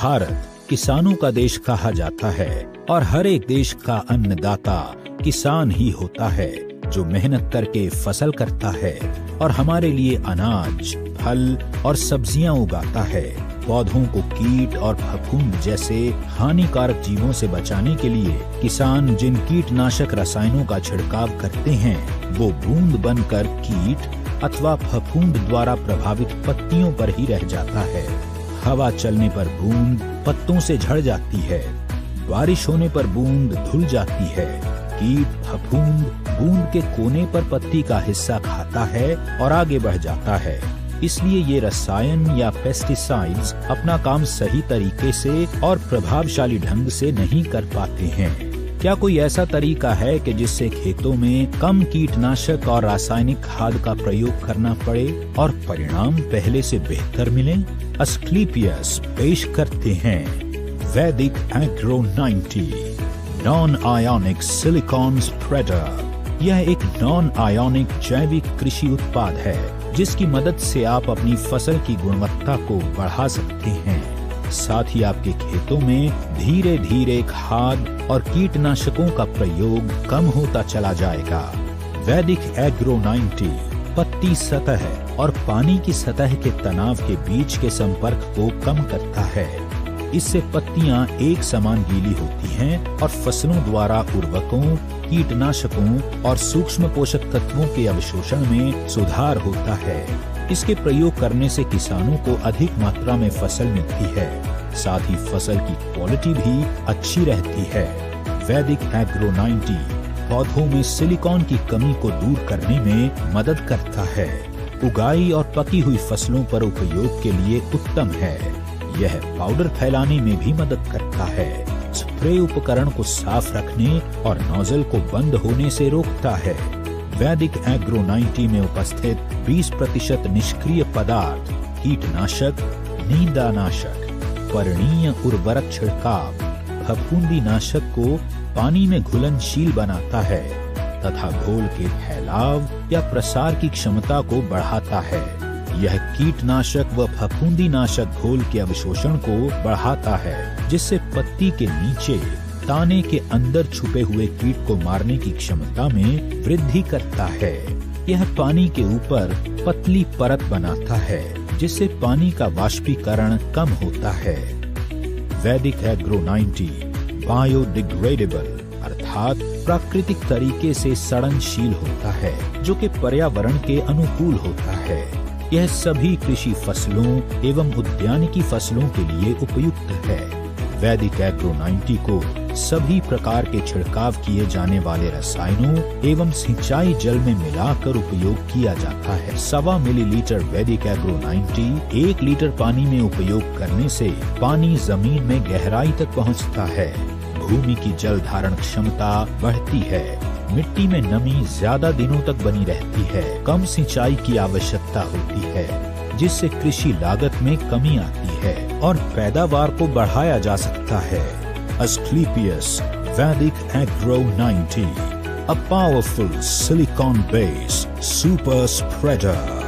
भारत किसानों का देश कहा जाता है और हर एक देश का अन्नदाता किसान ही होता है, जो मेहनत करके फसल करता है और हमारे लिए अनाज, फल और सब्जियां उगाता है। पौधों को कीट और फफूंद जैसे हानिकारक जीवों से बचाने के लिए किसान जिन कीटनाशक रसायनों का छिड़काव करते हैं, वो बूंद बनकर कीट अथवा फफूंद द्वारा प्रभावित पत्तियों पर ही रह जाता है। हवा चलने पर बूंद पत्तों से झड़ जाती है, बारिश होने पर बूंद धुल जाती है। कीट फफूंद बूंद के कोने पर पत्ती का हिस्सा खाता है और आगे बढ़ जाता है। इसलिए ये रसायन या पेस्टिसाइड्स अपना काम सही तरीके से और प्रभावशाली ढंग से नहीं कर पाते हैं। क्या कोई ऐसा तरीका है कि जिससे खेतों में कम कीटनाशक और रासायनिक खाद का प्रयोग करना पड़े और परिणाम पहले से बेहतर मिले? अस्क्लेपियस पेश करते हैं वैदिक agro 90 non ionic silicon spreader. यह एक नॉन आयोनिक जैविक कृषि उत्पाद है जिसकी मदद से आप अपनी फसल की गुणवत्ता को बढ़ा सकते हैं। साथ ही आपके खेतों में धीरे धीरे खाद और कीटनाशकों का प्रयोग कम होता चला जाएगा। वैदिक एग्रो 90 पत्ती सतह और पानी की सतह के तनाव के बीच के संपर्क को कम करता है। इससे पत्तियां एक समान गीली होती हैं और फसलों द्वारा उर्वरकों, कीटनाशकों और सूक्ष्म पोषक तत्वों के अवशोषण में सुधार होता है। इसके प्रयोग करने से किसानों को अधिक मात्रा में फसल मिलती है, साथ ही फसल की क्वालिटी भी अच्छी रहती है। वैदिक एग्रो 90 पौधों में सिलिकॉन की कमी को दूर करने में मदद करता है। उगाई और पकी हुई फसलों पर उपयोग के लिए उत्तम है। यह पाउडर फैलाने में भी मदद करता है। स्प्रे उपकरण को साफ रखने और नोजल को बंद होने से रोकता है। वैदिक एग्रो 90 में उपस्थित 20% निष्क्रिय पदार्थ कीटनाशक, नींदानाशक, पर्णीय उर्वरक छिड़काव, फफूंदी नाशक को पानी में घुलनशील बनाता है तथा घोल के फैलाव या प्रसार की क्षमता को बढ़ाता है। यह कीटनाशक व फफूंदी नाशक घोल के अवशोषण को बढ़ाता है, जिससे पत्ती के नीचे ताने के अंदर छुपे हुए कीट को मारने की क्षमता में वृद्धि करता है। यह पानी के ऊपर पतली परत बनाता है, जिससे पानी का वाष्पीकरण कम होता है। वैदिक एग्रो 90 बायोडिग्रेडेबल अर्थात प्राकृतिक तरीके से सड़नशील होता है, जो कि पर्यावरण के अनुकूल होता है। यह सभी कृषि फसलों एवं उद्यानिकी फसलों के लिए उपयुक्त है। वैदिक एग्रो 90 को सभी प्रकार के छिड़काव किए जाने वाले रसायनों एवं सिंचाई जल में मिलाकर उपयोग किया जाता है। 1.25 मिलीलीटर वैदिक एग्रो 90 1 लीटर पानी में उपयोग करने से पानी जमीन में गहराई तक पहुंचता है। भूमि की जल धारण क्षमता बढ़ती है। मिट्टी में नमी ज्यादा दिनों तक बनी रहती है। कम सिंचाई की आवश्यकता होती है, जिससे कृषि लागत में कमी आती है और पैदावार को बढ़ाया जा सकता है। Asclepius Vedic Agro 90, a powerful silicon-based super spreader.